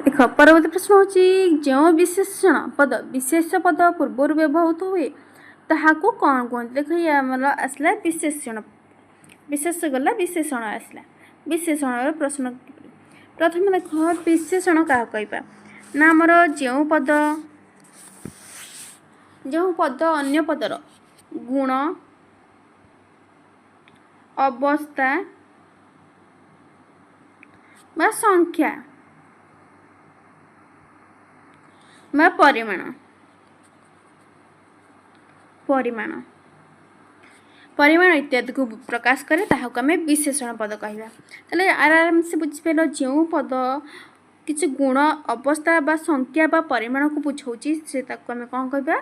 देख परवर्ती प्रश्न हूँ जो विशेषण पद विशेष पद पूर्व व्यवहृत हुए ताहाको कौन कहते। देख ये आमर आसला विशेषण विशेष गला विशेषण आसला विशेषण प्रश्न प्रथम देख विशेषण क्या कहवा ना आमर जो पद अन्य पदर गुण अवस्था बा संख्या बा परिमाण इत्यादि को प्रकाश करे ताहाको आमे विशेषण पद कहवा। ताले आराम से बुझिपेलो जो पद किसी गुण अवस्था बा संख्या बा परिमाण को बुझाउची से ताको आमे कोन कहवा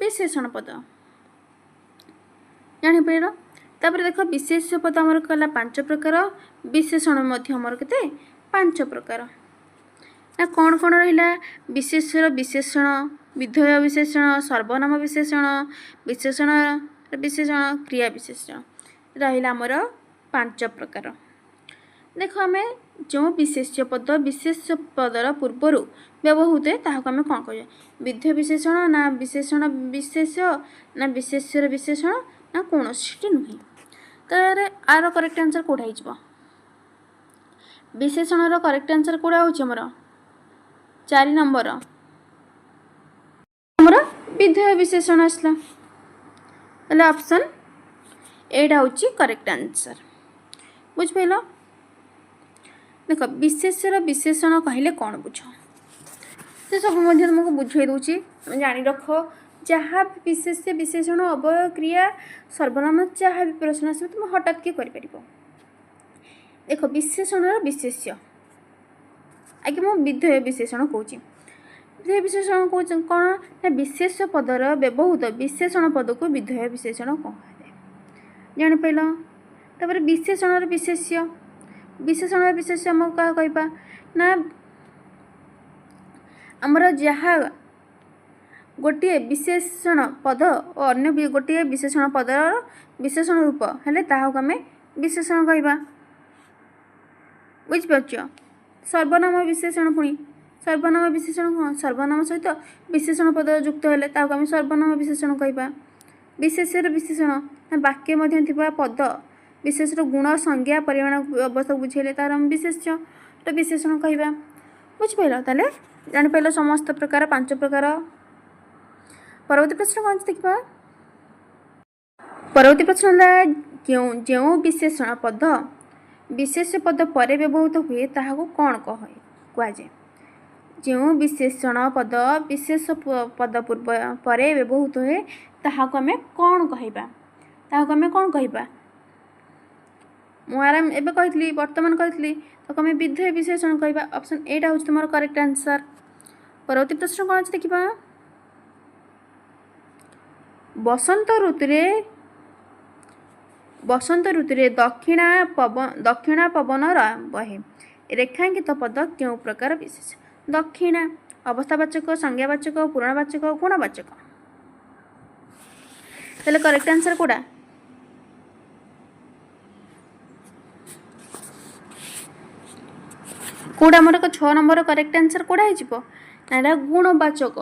विशेषण पद जानि पेलो। तापर देख विशेष पद हमर कला 5 प्रकार विशेषण मध्य हमर केते 5 प्रकार ना कौन कौन रहिला विशेषर विशेषण विधेय विशेषण सर्वनाम विशेषण विशेषण विशेषण क्रिया विशेषण रहिला हमर 5 प्रकार। देख आम जो विशेष पदर पूर्वर व्यवहृत है ताहाको आमे कौन कह विधेय विशेषण ना विशेषण विशेष ना विशेषर विशेषण ना कौन नुहे। तर आर करेक्ट आंसर कौटा हो विशेषणर करेक्ट आंसर कौटा हो 4 नंबर हमर विधेय विशेषण आसला ताले ऑप्शन एटा होची करेक्ट आंसर बुझिपेल। देख विशेषर विशेषण कहले कौन बुझ से सब मध्य तुमको बुझे दूची जानी रख जहाँ भी विशेष विशेषण अवय क्रिया सर्वनाम जहाँ भी प्रश्न आस तुम हठात किए कर। देख विशेषण विशेष्य आगे मो विधेय विशेषण कौच विधेय विशेषण कौन ना विशेष पदर व्यवहृत विशेषण पद को विधेय विशेषण कहुए जापार। तापर विशेषण विशेष्य विशेषण विशेष्य आम क्या कहवा ना आमर जहाँ गोटे विशेषण पद और अन्य गोटे विशेषण पदर विशेषण रूप हेले ताहाको आमे विशेषण कहवा बुझिपारछ। सर्वनाम विशेषण पुणी सर्वनाम विशेषण कौन सर्वनाम सहित विशेषण पद युक्त हेले ताहाको आमे सर्वनाम विशेषण कहवा। विशेषर विशेषण वाक्य मध्य थिबा पद विशेषर गुण संज्ञा परिमाण अवस्था बुझेले तार आम विशेष्य विशेषण कहवा बुझिपार। ताले जानि पाइल समस्त प्रकार 5 प्रकार। परवर्ती प्रश्न कौन देखा परवर्ती प्रश्न जो विशेषण पद विशेष पद पर व्यवहृत हुए ताहाको कौन कहुए जो विशेषण पद विशेष पद पूर्व पर व्यवहृत हुए ताहाको आमे कौन कहवा ताहाको आमे कौन कहवा मु आराम एबे कहितली वर्तमान कहितली तो आमे विधेय विशेषण कहवा। ऑप्शन एटा हो तुमर करेक्ट आंसर। परवर्ती प्रश्न कौन देखा बसंत ऋतु दक्षिणा पवन बहे रेखांकित पद क्यों प्रकार विशेष दक्षिणा अवस्थावाचक संज्ञावाचक पूर्णवाचक गुणवाचक ताले करेक्ट आंसर कोडा कोडा मोर 6 नंबर करेक्ट आंसर कोडा हो ना गुणवाचक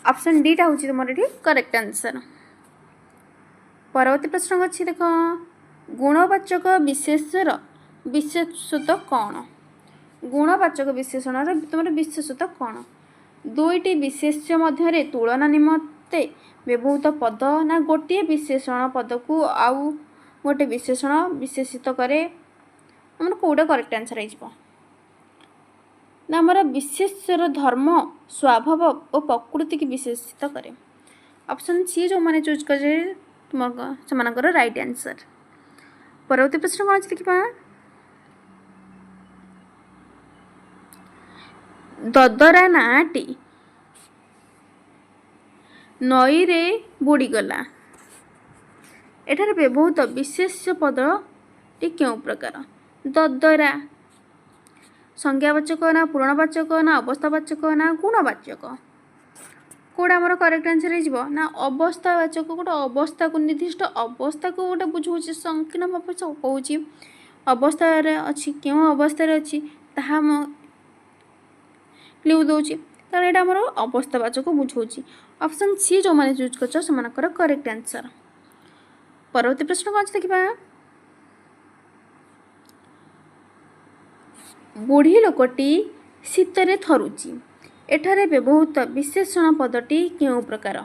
ऑप्शन डी टा होची तुमर एठी करेक्ट आंसर। परवर्ती प्रश्न अच्छी देख गुणवाचक विशेषर विशेषत्व कौन गुणवाचक विशेषण तुम विशेषत्व कौन दुईटी विशेष्य मध्य तुलना निमंते व्यवहृत पद ना गोटे विशेषण पद को आउ गोटे विशेषण विशेषित करे आम कौटा करेक्ट आंसर हो ना आमर विशेषर धर्म स्वभाव और प्रकृति की विशेषित करे। ऑप्शन सी जो मैंने चूज कर तुम राइट आंसर। परवर्ती प्रश्न कौन देखा ददरा नाटी नई रे बुड़ीगला एठार व्यवहृत विशेष पद टी क्यों प्रकार ददरा संज्ञावाचक ना पूर्णवाचक ना अवस्थावाचक ना गुणवाचक कौटा आमर करेक्ट आंसर हो ना अवस्थावाचक गोटे अवस्था को निर्दिष्ट अवस्था को गोटे बुझाऊँ संकीर्ण भाव कहूँ अवस्था अच्छी क्यों अवस्था अच्छी ତାହା ମୁଁ କ୍ଲ୍ୟୁ ଦେଉଛି, କାରଣ ଏଇଟା ଆମର ଅବସ୍ଥାବାଚକ ବୁଝାଉଛି। ଅପସନ୍ ସି ଯେଉଁମାନେ ଚୁଜ୍ କରିଛ ସେମାନଙ୍କର କରେକ୍ଟ ଆନ୍ସର୍। ପରବର୍ତ୍ତୀ ପ୍ରଶ୍ନ କ'ଣ ଅଛି ଦେଖିବା। ବୁଢ଼ୀ ଲୋକଟି ଶୀତରେ ଥରୁଛି, ଏଠାରେ ବ୍ୟବହୃତ ବିଶେଷଣ ପଦଟି କେଉଁ ପ୍ରକାର?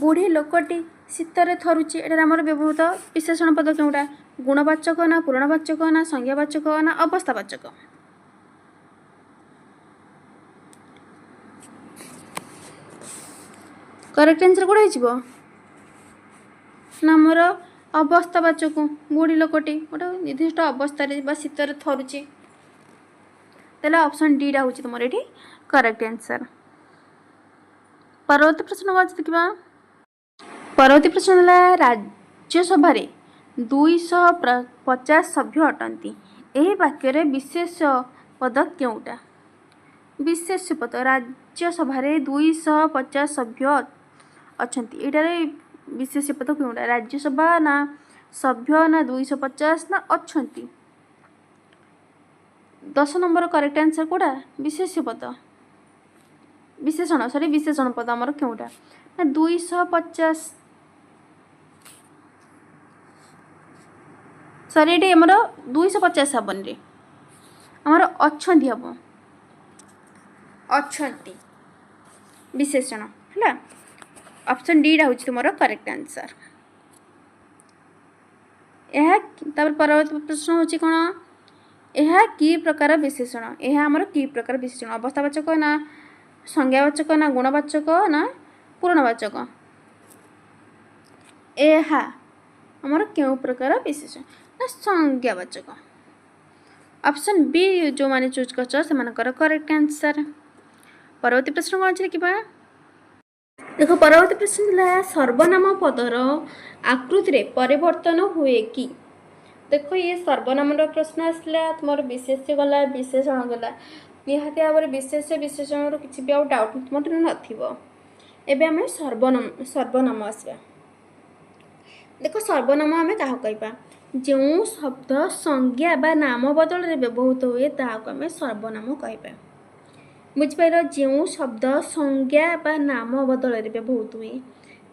ବୁଢ଼ୀ ଲୋକଟି ଶୀତରେ ଥରୁଛି, ଏଠାରେ ଆମର ବ୍ୟବହୃତ ବିଶେଷଣ ପଦ କେଉଁଟା? ଗୁଣବାଚକ ନା ପୂର୍ଣ୍ଣବାଚକ ନା ସଂଜ୍ଞାବାଚକ ନା ଅବସ୍ଥାବାଚକ? କରେକ୍ଟ ଆନ୍ସର୍ କୋଉଟା ହେଇଯିବ ନା ଆମର ଅବସ୍ଥାବାଚକ। ବୁଢ଼ୀ ଲୋକଟି ଗୋଟେ ନିର୍ଦ୍ଦିଷ୍ଟ ଅବସ୍ଥାରେ ବା ଶୀତରେ ଥରୁଛି, ତାହେଲେ ଅପସନ୍ ଡିଟା ହେଉଛି ତୁମର ଏଠି କରେକ୍ଟ ଆନ୍ସର୍। ପରବର୍ତ୍ତୀ ପ୍ରଶ୍ନ କ'ଣ ଅଛି ଦେଖିବା। ପରବର୍ତ୍ତୀ ପ୍ରଶ୍ନ ହେଲା ରାଜ୍ୟସଭାରେ 250 ସଭ୍ୟ ଅଟନ୍ତି, ଏହି ବାକ୍ୟରେ ବିଶେଷ ପଦ କେଉଁଟା? ବିଶେଷ ପଦ, ରାଜ୍ୟସଭାରେ 250 ସଭ୍ୟ ଅଛନ୍ତି, ଏଇଟାରେ ବିଶେଷ ପଦ କେଉଁଟା? ରାଜ୍ୟସଭା ନା ସଭ୍ୟ ନା 250 ନା ଅଛନ୍ତି? 10 ନମ୍ବର କରେକ୍ଟ ଆନ୍ସର୍ କୋଉଟା? ବିଶେଷ ପଦ, ବିଶେଷଣ ପଦ ଆମର କେଉଁଟା ନା 250, ସରି ଏଠି ଆମର 250 ହେବନି, ଆମର ଅଛନ୍ତି ହେବ, ଅଛନ୍ତି ବିଶେଷଣ ହେଲା। ଅପସନ୍ ଡିଟା ହେଉଛି ତୁମର କରେକ୍ଟ ଆନ୍ସର୍। ଏହା ତାପରେ ପରବର୍ତ୍ତୀ ପ୍ରଶ୍ନ ହେଉଛି କ'ଣ? ଏହା କି ପ୍ରକାର ବିଶେଷଣ? ଏହା ଆମର କି ପ୍ରକାର ବିଶେଷଣ? ଅବସ୍ଥାବାଚକ ନା ସଂଜ୍ଞାବାଚକ ନା ଗୁଣବାଚକ ନା ପୂର୍ଣ୍ଣବାଚକ? ଏହା ଆମର କେଉଁ ପ୍ରକାର ବିଶେଷଣ ନା ସଂଜ୍ଞାବାଚକ। ଅପସନ୍ ବି ଯେଉଁମାନେ ଚୁଜ୍ କରିଛ ସେମାନଙ୍କର କରେକ୍ଟ ଆନ୍ସର୍। ପରବର୍ତ୍ତୀ ପ୍ରଶ୍ନ କ'ଣ ଅଛି ଦେଖିବା। ଦେଖ ପରବର୍ତ୍ତୀ ପ୍ରଶ୍ନ ଥିଲା ସର୍ବନାମ ପଦର ଆକୃତିରେ ପରିବର୍ତ୍ତନ ହୁଏ କି? ଦେଖ ଇଏ ସର୍ବନାମର ପ୍ରଶ୍ନ ଆସିଲା, ତୁମର ବିଶେଷ୍ୟ ଗଲା, ବିଶେଷଣ ଗଲା, ନିହାତି ଭାବରେ ବିଶେଷଣର କିଛି ବି ଆଉ ଡାଉଟ୍ ତୁମର ନଥିବ। ଏବେ ଆମେ ସର୍ବନାମ ଆସିବା। ଦେଖ ସର୍ବନାମ ଆମେ କାହାକୁ କହିବା? ଯେଉଁ ଶବ୍ଦ ସଂଜ୍ଞା ବା ନାମ ବଦଳରେ ବ୍ୟବହୃତ ହୁଏ ତାହାକୁ ଆମେ ସର୍ବନାମ କହିବା। ବୁଝିପାରିଲ? ଯେଉଁ ଶବ୍ଦ ସଂଜ୍ଞା ବା ନାମ ବଦଳରେ ବ୍ୟବହୃତ ହୁଏ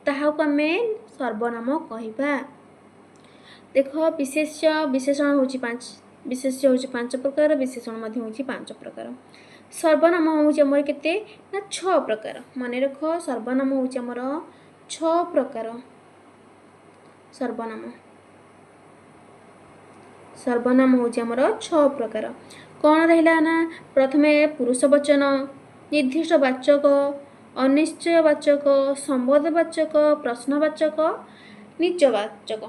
ତାହାକୁ ଆମେ ସର୍ବନାମ କହିବା। ଦେଖ ବିଶେଷଣ ହେଉଛି 5 ପ୍ରକାର, ବିଶେଷଣ ମଧ୍ୟ ହେଉଛି 5 ପ୍ରକାର। ସର୍ବନାମ ହେଉଛି ଆମର କେତେ ନା 6 ପ୍ରକାର। ମନେ ରଖ ସର୍ବନାମ ହେଉଛି ଆମର 6 ପ୍ରକାର। ସର୍ବନାମ ହେଉଛି ଆମର 6 ପ୍ରକାର। କ'ଣ ରହିଲା ନା ପ୍ରଥମେ ପୁରୁଷ ବଚନ, ନିର୍ଦ୍ଦିଷ୍ଟ ବାଚକ, ଅନିଶ୍ଚୟ ବାଚକ, ସମ୍ବୋଧବାଚକ, ପ୍ରଶ୍ନବାଚକ, ନିଜବାଚକ।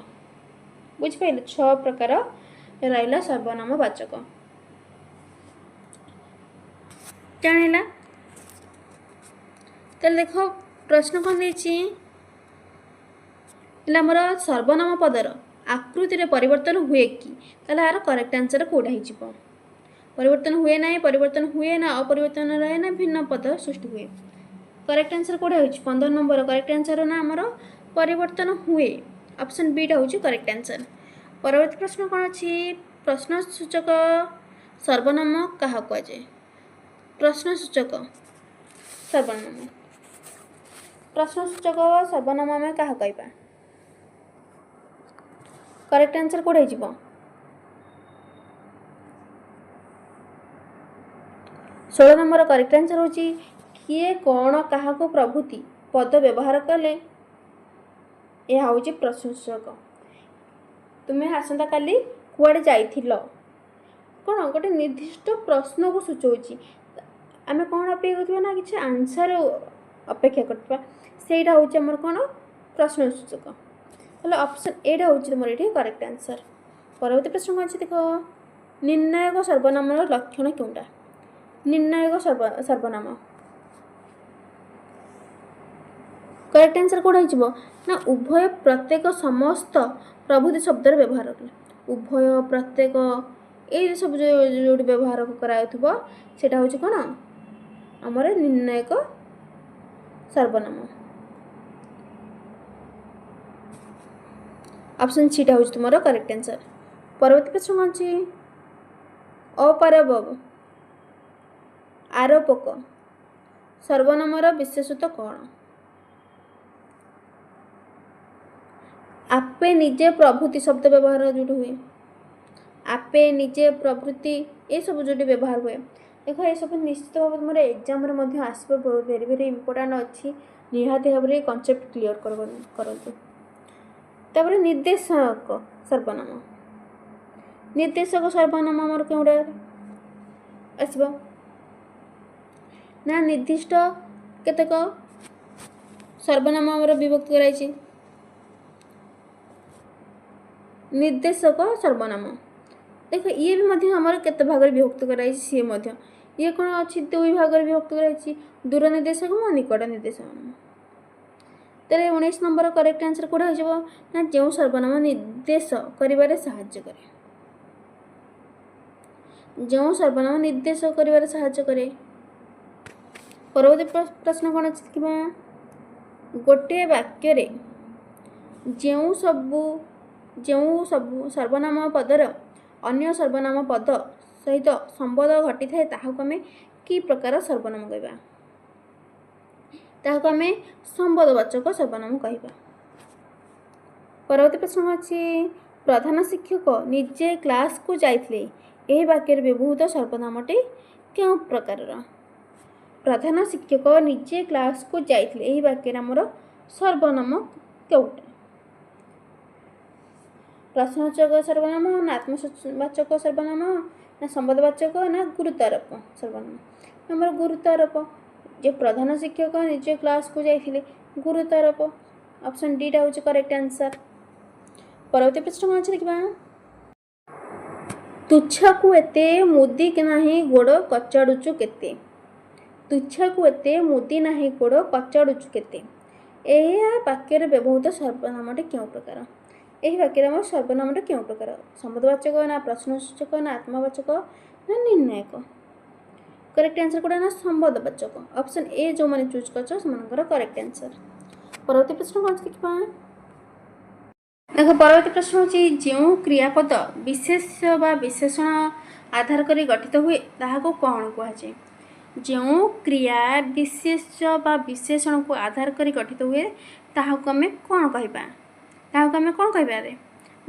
ବୁଝିପାରିଲେ? 6 ପ୍ରକାର ରହିଲା ସର୍ବନାମ ବାଚକ। ଜାଣିଲା? ତାହେଲେ ଦେଖ ପ୍ରଶ୍ନ କ'ଣ ଦେଇଛି? ହେଲେ ଆମର ସର୍ବନାମ ପଦର ଆକୃତିରେ ପରିବର୍ତ୍ତନ ହୁଏ କି? ତାହେଲେ ଏହାର କରେକ୍ଟ ଆନ୍ସର୍ କୋଉଟା ହେଇଯିବ? ପରିବର୍ତ୍ତନ ହୁଏ ନାହିଁ, ପରିବର୍ତ୍ତନ ହୁଏ ନା, ଅପରିବର୍ତ୍ତନ ରହେ ନା, ଭିନ୍ନ ପଦ ସୃଷ୍ଟି ହୁଏ। କରେକ୍ଟ ଆନ୍ସର୍ କୋଉଟା ହେଉଛି? 15 ନମ୍ବର କରେକ୍ଟ ଆନ୍ସର୍ ନା ଆମର ପରିବର୍ତ୍ତନ ହୁଏ। ଅପସନ୍ ବିଟା ହେଉଛି କରେକ୍ଟ ଆନ୍ସର୍। ପରବର୍ତ୍ତୀ ପ୍ରଶ୍ନ କ'ଣ ଅଛି? ପ୍ରଶ୍ନ ସୂଚକ ସର୍ବନାମ କାହାକୁ କୁହାଯାଏ? ପ୍ରଶ୍ନ ସୂଚକ ସର୍ବନାମ, ପ୍ରଶ୍ନ ସୂଚକ ସର୍ବନାମ ଆମେ କାହାକୁ କହିବା? କରେକ୍ଟ ଆନ୍ସର୍ କୋଉଟା ହେଇଯିବ? 16 ନମ୍ବର କରେକ୍ଟ ଆନ୍ସର୍ ହେଉଛି କିଏ, କ'ଣ, କାହାକୁ ପ୍ରଭୃତି ପଦ ବ୍ୟବହାର କଲେ ଏହା ହେଉଛି ପ୍ରଶ୍ନ ସୂଚକ। ତୁମେ ଆସନ୍ତାକାଲି କୁଆଡ଼େ ଯାଇଥିଲ? କ'ଣ ଗୋଟେ ନିର୍ଦ୍ଦିଷ୍ଟ ପ୍ରଶ୍ନକୁ ସୂଚାଉଛି। ଆମେ କ'ଣ ଅପେକ୍ଷା କରୁଥିବା ନା କିଛି ଆନ୍ସର୍ ଅପେକ୍ଷା କରୁଥିବା, ସେଇଟା ହେଉଛି ଆମର କ'ଣ ପ୍ରଶ୍ନ ସୂଚକ। ତାହେଲେ ଅପସନ୍ ଏଟା ହେଉଛି ତୁମର ଏଠି କରେକ୍ଟ ଆନ୍ସର୍। ପରବର୍ତ୍ତୀ ପ୍ରଶ୍ନ କ'ଣ ଅଛି ଦେଖ। ନିର୍ଣ୍ଣାୟକ ସର୍ବନାମର ଲକ୍ଷଣ କେଉଁଟା? ନିର୍ଣ୍ଣାୟକ ସର୍ବନାମ କରେକ୍ଟ ଆନ୍ସର୍ କୋଉଟା ହେଇଯିବ ନା ଉଭୟ, ପ୍ରତ୍ୟେକ, ସମସ୍ତ ପ୍ରଭୃତି ଶବ୍ଦର ବ୍ୟବହାର କରେ। ଉଭୟ, ପ୍ରତ୍ୟେକ ଏଇ ସବୁ ଯେଉଁଠି ବ୍ୟବହାର କରାଯାଉଥିବ ସେଇଟା ହେଉଛି କ'ଣ ଆମର ନିର୍ଣ୍ଣାୟକ ସର୍ବନାମ। ଅପସନ୍ ସିଟା ହେଉଛି ତୁମର କରେକ୍ଟ ଆନ୍ସର୍। ପରବର୍ତ୍ତୀ ପ୍ରଶ୍ନ କ'ଣ ଅଛି? ଅପାରବବ ଆରୋପକ ସର୍ବନାମର ବିଶେଷତ୍ୱ କ'ଣ? ଆପେ ନିଜେ ପ୍ରଭୃତି ଶବ୍ଦ ବ୍ୟବହାର ଯେଉଁଠି ହୁଏ, ଆପେ ନିଜେ ପ୍ରଭୃତି ଏସବୁ ଯେଉଁଠି ବ୍ୟବହାର ହୁଏ। ଦେଖ ଏସବୁ ନିଶ୍ଚିତ ଭାବରେ ତୁମର ଏକ୍ଜାମ୍ରେ ମଧ୍ୟ ଆସିବ, ଭେରି ଭେରି ଇମ୍ପୋର୍ଟାଣ୍ଟ ଅଛି। ନିହାତି ଭାବରେ କନସେପ୍ଟ କ୍ଲିଅର କରନ୍ତୁ। ତାପରେ ନିର୍ଦ୍ଦେଶକ ସର୍ବନାମ, ନିର୍ଦ୍ଦେଶକ ସର୍ବନାମ ଆମର କେଉଁଟା ଆସିବ ନା ନିର୍ଦ୍ଦିଷ୍ଟ କେତେକ ସର୍ବନାମ ଆମର ବିଭକ୍ତ କରାଯାଇଛି। ନିର୍ଦ୍ଦେଶକ ସର୍ବନାମ ଦେଖ ଇଏ ବି ମଧ୍ୟ ଆମର କେତେ ଭାଗରେ ବିଭକ୍ତ କରାଯାଇଛି, ସିଏ ମଧ୍ୟ ଇଏ କ'ଣ ଅଛି ଦୁଇ ଭାଗରେ ବିଭକ୍ତ କରାଯାଇଛି, ଦୂର ନିର୍ଦ୍ଦେଶକ ଓ ନିକଟ ନିର୍ଦ୍ଦେଶକ। ତାହେଲେ 19 ନମ୍ବର କରେକ୍ଟ ଆନ୍ସର କୋଉଟା ହେଇଯିବ ନା ଯେଉଁ ସର୍ବନାମ ନିର୍ଦ୍ଦେଶ କରିବାରେ ସାହାଯ୍ୟ କରେ, ଯେଉଁ ସର୍ବନାମ ନିର୍ଦ୍ଦେଶ କରିବାରେ ସାହାଯ୍ୟ କରେ। ପରବର୍ତ୍ତୀ ପ୍ରଶ୍ନ କ'ଣ ଅଛି ଦେଖିବା, ଗୋଟିଏ ବାକ୍ୟରେ ଯେଉଁ ସବୁ ସର୍ବନାମ ପଦର ଅନ୍ୟ ସର୍ବନାମ ପଦ ସହିତ ସମ୍ବନ୍ଧ ଘଟିଥାଏ ତାହାକୁ ଆମେ କି ପ୍ରକାର ସର୍ବନାମ କହିବା? ତାହାକୁ ଆମେ ସମ୍ବନ୍ଧବାଚକ ସର୍ବନାମ କହିବା। ପରବର୍ତ୍ତୀ ପ୍ରଶ୍ନ ଅଛି, ପ୍ରଧାନ ଶିକ୍ଷକ ନିଜେ କ୍ଲାସକୁ ଯାଇଥିଲେ, ଏହି ବାକ୍ୟରେ ବ୍ୟବହୃତ ସର୍ବନାମଟି କେଉଁ ପ୍ରକାରର? ପ୍ରଧାନ ଶିକ୍ଷକ ନିଜେ କ୍ଲାସକୁ ଯାଇଥିଲେ, ଏହି ବାକ୍ୟରେ ଆମର ସର୍ବନାମ କେଉଁଟା? ପ୍ରଶ୍ନବାଚକ ସର୍ବନାମ ନା ଆତ୍ମବାଚକ ସର୍ବନାମ ନା ସମ୍ବନ୍ଧବାଚକ ନା ଗୁରୁତ୍ୱାରୋପ ସର୍ବନାମ? ଆମର ଗୁରୁତ୍ୱାରୋପ, ଯେ ପ୍ରଧାନ ଶିକ୍ଷକ ନିଜ କ୍ଲାସକୁ ଯାଇଥିଲେ, ଗୁରୁତ୍ୱାରୋପ। ଅପସନ୍ ଡିଟା ହେଉଛି କରେକ୍ଟ ଆନ୍ସର। ପରବର୍ତ୍ତୀ ପ୍ରଶ୍ନ କ'ଣ ଅଛି ଦେଖିବା, ତୁଚ୍ଛାକୁ ଏତେ ମୁଦି ନାହିଁ ଗୋଡ଼ କଚାଡ଼ୁଛୁ କେତେ? ତୁଚ୍ଛାକୁ ଏତେ ମୁଦି ନାହିଁ ଗୋଡ଼ କଚାଡ଼ୁଛୁ କେତେ? ଏହା ବାକ୍ୟରେ ବ୍ୟବହୃତ ସର୍ବନାମଟି କେଉଁ ପ୍ରକାର? ଏହି ବାକ୍ୟରେ ଆମର ସର୍ବନାମଟା କେଉଁ ପ୍ରକାର? ସମ୍ବନ୍ଧବାଚକ ନା ପ୍ରଶ୍ନସୂଚକ ନା ଆତ୍ମବାଚକ ନା ନିର୍ଣ୍ଣାୟକ? କରେକ୍ଟ ଆନ୍ସର କୋଉଟା ନା ସମ୍ବନ୍ଧବାଚକ। ଅପସନ୍ ଏ ଯେଉଁମାନେ ଚୁଜ୍ କରିଛ ସେମାନଙ୍କର କରେକ୍ଟ ଆନ୍ସର। ପରବର୍ତ୍ତୀ ପ୍ରଶ୍ନ କ'ଣ ଅଛି ଦେଖିବା, ଦେଖ ପରବର୍ତ୍ତୀ ପ୍ରଶ୍ନ ହେଉଛି, ଯେଉଁ କ୍ରିୟାପଦ ବିଶେଷ ବା ବିଶେଷଣ ଆଧାର କରି ଗଠିତ ହୁଏ ତାହାକୁ କ'ଣ କୁହାଯାଏ? ଯେଉଁ କ୍ରିୟା ବିଶେଷ ବା ବିଶେଷଣକୁ ଆଧାର କରି ଗଠିତ ହୁଏ ତାହାକୁ ଆମେ କ'ଣ କହିବା? ତାହାକୁ ଆମେ କ'ଣ କହିବା?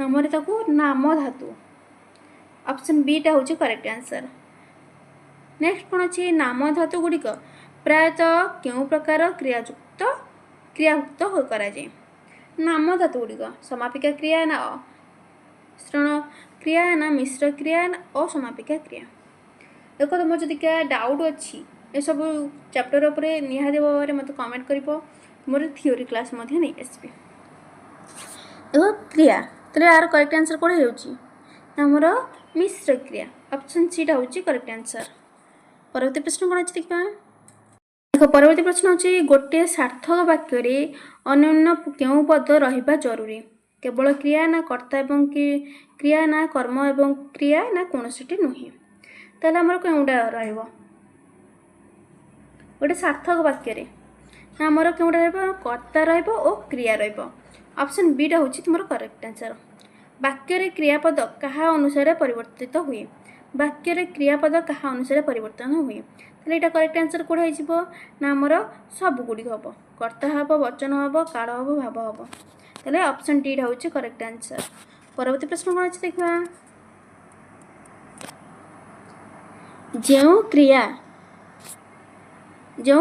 ଆମର ତାକୁ ନାମ ଧାତୁ। ଅପସନ୍ ବିଟା ହେଉଛି କରେକ୍ଟ ଆନ୍ସର। ନେକ୍ସଟ କ'ଣ ଅଛି, ନାମ ଧାତୁ ଗୁଡ଼ିକ ପ୍ରାୟତଃ କେଉଁ ପ୍ରକାର କ୍ରିୟାଭୁକ୍ତ କରାଯାଏ? ନାମ ଧାତୁ ଗୁଡ଼ିକ ସମାପିକା କ୍ରିୟା ନା ଶ୍ରଣ କ୍ରିୟା ନା ମିଶ୍ର କ୍ରିୟା ନା ଅସମାପିକା କ୍ରିୟା? ଦେଖ ତୁମର ଯଦି ଡାଉଟ୍ ଅଛି ଏସବୁ ଚାପ୍ଟର ଉପରେ ନିହାତି ଭାବରେ ମୋତେ କମେଣ୍ଟ କରିବ, ମୋର ଥିଓରି କ୍ଲାସ୍ ମଧ୍ୟ ନେଇ ଆସିବି। ଦେଖ କ୍ରିୟା, ତାହେଲେ ଆର କରେକ୍ଟ ଆନ୍ସର କ'ଣ ହେଉଛି ଆମର ମିଶ୍ର କ୍ରିୟା। ଅପସନ୍ ସିଟା ହେଉଛି କରେକ୍ଟ ଆନ୍ସର। ପରବର୍ତ୍ତୀ ପ୍ରଶ୍ନ କ'ଣ ଅଛି ଦେଖିବା, ଦେଖ ପରବର୍ତ୍ତୀ ପ୍ରଶ୍ନ ହେଉଛି, ଗୋଟିଏ ସାର୍ଥକ ବାକ୍ୟରେ ଅନ୍ୟାନ୍ୟ କେଉଁ ପଦ ରହିବା ଜରୁରୀ? କେବଳ କ୍ରିୟା ନା କର୍ତ୍ତା ଏବଂ କ୍ରିୟା ନା କର୍ମ ଏବଂ କ୍ରିୟା ନା କୌଣସିଟି ନୁହେଁ? ତାହେଲେ ଆମର କେଉଁଟା ରହିବ? ଗୋଟେ ସାର୍ଥକ ବାକ୍ୟରେ ଆମର କେଉଁଟା ରହିବ? କର୍ତ୍ତା ରହିବ ଓ କ୍ରିୟା ରହିବ। ଅପସନ୍ ବିଟା ହେଉଛି ତୁମର କରେକ୍ଟ ଆନ୍ସର। ବାକ୍ୟରେ କ୍ରିୟାପଦ କାହା ଅନୁସାରେ ପରିବର୍ତ୍ତିତ ହୁଏ? ବାକ୍ୟରେ କ୍ରିୟାପଦ କାହା ଅନୁସାରେ ପରିବର୍ତ୍ତନ ହୁଏ? ତାହେଲେ ଏଇଟା କରେକ୍ଟ ଆନ୍ସର କୋଉଟା ହେଇଯିବ ନା ଆମର ସବୁଗୁଡ଼ିକ ହେବ, କର୍ତ୍ତା ହେବ, ବଚନ ହେବ, କାଳ ହେବ, ଭାବ ହେବ। ତାହେଲେ ଅପସନ୍ ଡିଟା ହେଉଛି କରେକ୍ଟ ଆନ୍ସର। ପରବର୍ତ୍ତୀ ପ୍ରଶ୍ନ କ'ଣ ଅଛି ଦେଖିବା, ଯେଉଁ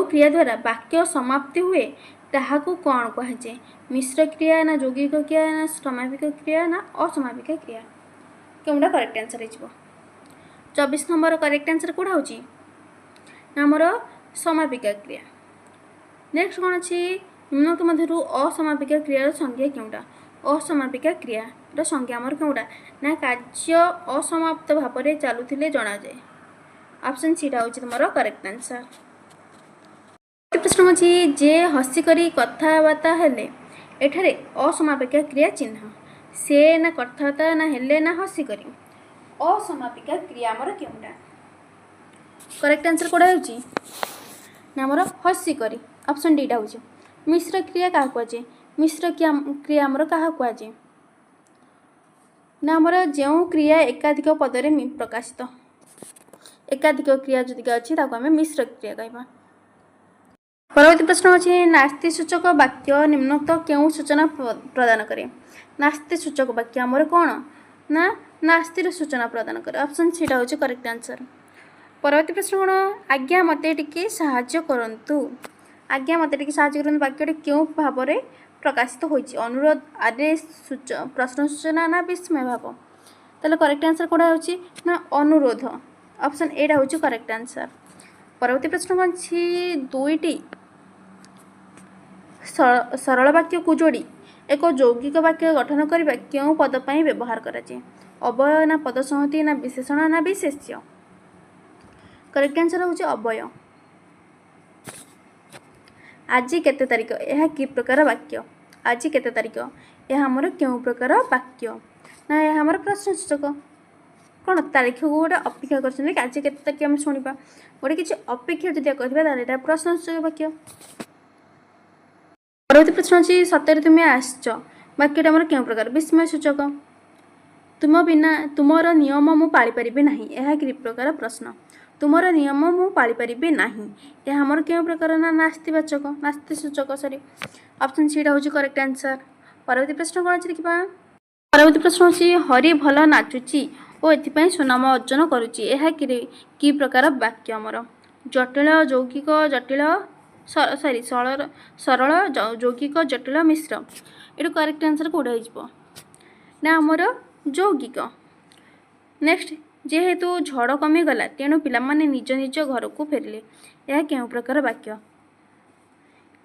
କ୍ରିୟା ଦ୍ୱାରା ବାକ୍ୟ ସମାପ୍ତି ହୁଏ ତାହାକୁ କ'ଣ କୁହାଯାଏ? ମିଶ୍ର କ୍ରିୟା ନା ଯୌଗିକ କ୍ରିୟା ନା ସମାପିକ କ୍ରିୟା ନା ଅସମାପିକ କ୍ରିୟା? କେଉଁଟା କରେକ୍ଟ ଆନ୍ସର ହେଇଯିବ? 24 ନମ୍ବର କରେକ୍ଟ ଆନ୍ସର କେଉଁଟା ହେଉଛି ନା ଆମର ସମାପିକା କ୍ରିୟା। ନେକ୍ସଟ କ'ଣ ଅଛି, ନିମ୍ନଙ୍କ ମଧ୍ୟରୁ ଅସମାପିକା କ୍ରିୟାର ସଂଜ୍ଞା କେଉଁଟା? ଅସମାପିକା କ୍ରିୟାର ସଂଜ୍ଞା ଆମର କେଉଁଟା ନା କାର୍ଯ୍ୟ ଅସମାପ୍ତ ଭାବରେ ଚାଲୁଥିଲେ ଜଣାଯାଏ। ଅପସନ୍ ସିଟା ହେଉଛି ତୁମର କରେକ୍ଟ ଆନ୍ସର। ପ୍ରଶ୍ନ ଅଛି, ଯେ ହସିକରି କଥାବାର୍ତ୍ତା ହେଲେ, ଏଠାରେ ଅସମାପିକା କ୍ରିୟା ଚିହ୍ନ। ସେ ନା କଥାବାର୍ତ୍ତା ନା ହେଲେ ନା ହସିକରି? ଅସମାପିକା କ୍ରିୟା ଆମର କେଉଁଟା? କରେକ୍ଟ ଆନ୍ସର କୋଉଟା ହେଉଛି ନା ଆମର ହସିକରି। ଅପସନ୍ ଡିଟା ହେଉଛି। ମିଶ୍ର କ୍ରିୟା କାହାକୁ କୁହାଯାଏ? ମିଶ୍ର କ୍ରିୟା ଆମର କାହାକୁ କୁହାଯାଏ ନା ଆମର ଯେଉଁ କ୍ରିୟା ଏକାଧିକ ପଦରେ ପ୍ରକାଶିତ। एकाधिक क्रिया जदि अच्छी आम मिश्र क्रिया कहवा। परवर्ती प्रश्न अच्छे नास्ति सूचक वाक्य निम्नोक्त क्यों सूचना प्रदान करे। नास्ति सूचक वाक्य आमर कौन ना नास्तिर सूचना प्रदान करे। ऑप्शन सीटा हूँ करेक्ट आंसर। परवर्ती प्रश्न कौन आज्ञा मते टिके साहाय्य करंतु। आज्ञा मते टिके साहाय्य करंतु वाक्यटी क्यों भाव में प्रकाशित होइछि। अनुरोध आदेश प्रश्न सूचना ना विस्मय भाव। ताहले करेक्ट आंसर कोड़ा होछि ना अनुरोध। ऑप्शन एटा होछि करेक्ट आंसर। परवर्ती प्रश्न कौन छी दुईटी सरल वाक्य को जोड़ी एक यौगिक वाक्य गठन करने क्यों पद पर व्यवहार कराए। अवय ना पद संहति ना विशेषण ना विशेष्य। करेक्ट आंसर होछि अवय। आज केते तारीख यह कि प्रकार वाक्य। आज केते तारीख यह आमर क्यों प्रकार वाक्य ना यह आमर प्रश्न सूचक कौन तारीख को गोटे अपेक्षा कर आज केते तारीख आम शुणा गोटे किसी अपेक्षा जब कह प्रश्न सूचक वाक्य। परवर्ती प्रश्न अच्छी सतरे तुम्हें आसच वाक्यटा आमर क्यों प्रकार विस्मय सूचक। तुम बिना तुमर नियम मु पाली परिबे नहीं यह कि प्रकार प्रश्न। तुमर नियम मु पाली परिबे नहीं यह आमर क्यों प्रकार ना नास्तिवाचक नास्ति सूचक सॉरी। ऑप्शन सी हूँ करेक्ट आंसर। परवर्ती प्रश्न कौन अच्छी देखा। परवर्ती प्रश्न अच्छी हरि भल नाचुची और एथि सुनाम अर्जन करुच्ची यह कि प्रकार वाक्य आमर जटिल यौगिक जटिल सॉरी सरल यौगिक जटिल मिश्र। ये करेक्ट आंसर कौटा हो ना आमर यौगिक। नेक्स्ट जेहेतु झड़ कमिगला तेणु पिलामाने निज निज घर को फेरिले यह क्यों प्रकार वाक्य।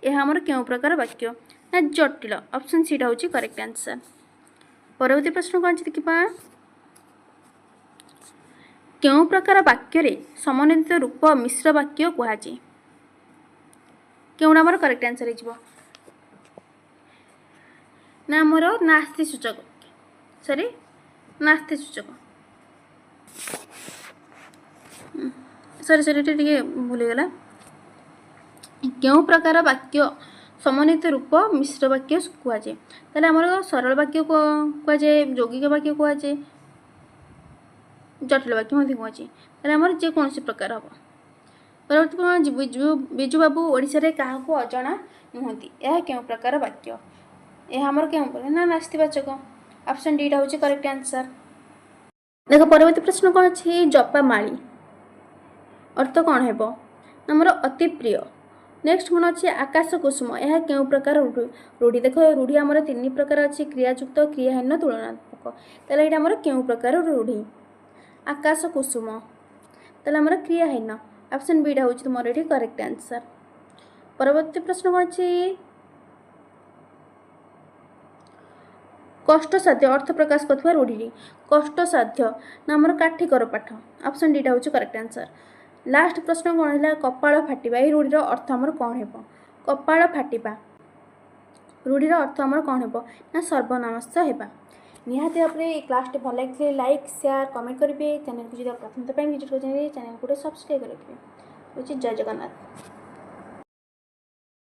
यह आमर क्यों प्रकार वाक्य ना जटिल। ऑप्शन सीटा हूँ करेक्ट आंसर। परवर्ती प्रश्न कौन देखा क्यों प्रकार वाक्य रे समन्वित रूप मिश्र वाक्य कहुए। क्यों आमर करेक्ट आंसर हो ना आमर नास्ति सूचक सॉरी नास्ति सूचक सॉरी सॉरी टे भूलीगला। क्यों प्रकार वाक्य समन्वित रूप मिश्र वाक्य कहुए ताले आमर सरल वाक्य कहुए यौगिक वाक्य कहुए जटिल वाक्य मध्य कहुए ताले आमर जेकोसी प्रकार हम। परवर्ती बिजु बाबू ओडिशा रे काहाकू अजणा नुहति यह क्यों प्रकार वाक्य। यह आमर क्यों प्रकार ना नास्तिवाचक। ऑप्शन डी हूँ करेक्ट आंसर। देख परवर्ती प्रश्न कौन अच्छी जपा माली अर्थ कौन है आमर अति प्रिय। नेक्स्ट कौन अच्छी आकाश कुसुम यह क्यों प्रकार रूढ़ी। देख रूढ़ी आमर तीन प्रकार अच्छी क्रियायुक्त क्रियाहीन तुलनात्मक ताले ये आमर क्यों प्रकार रूढ़ी। आकाश कुसुम ताले आमर क्रियाहीन। ऑप्शन बी हूँ तुम ये करेक्ट आंसर। परवर्ती प्रश्न कौन अच्छी कष्टसाध्य अर्थ प्रकाश कर रूढ़ी कष्टसाध्य ना आमर काठिकर पाठ। ऑप्शन डी हूँ करेक्ट आंसर। लास्ट प्रश्न कौन है कपाल फाटिबा यह रूढ़ीर अर्थ आमर कौन है कपाल फाटिबा रूढ़ीर अर्थ आमर कौन है ना सर्वनामस्य होगा। निहाती भाव में क्लास भल लगे लाइक शेयर कमेंट करेंगे। चैनल को जब प्रथम विजिट कर चैनल को सब्सक्राइब करेंगे। जय जगन्नाथ।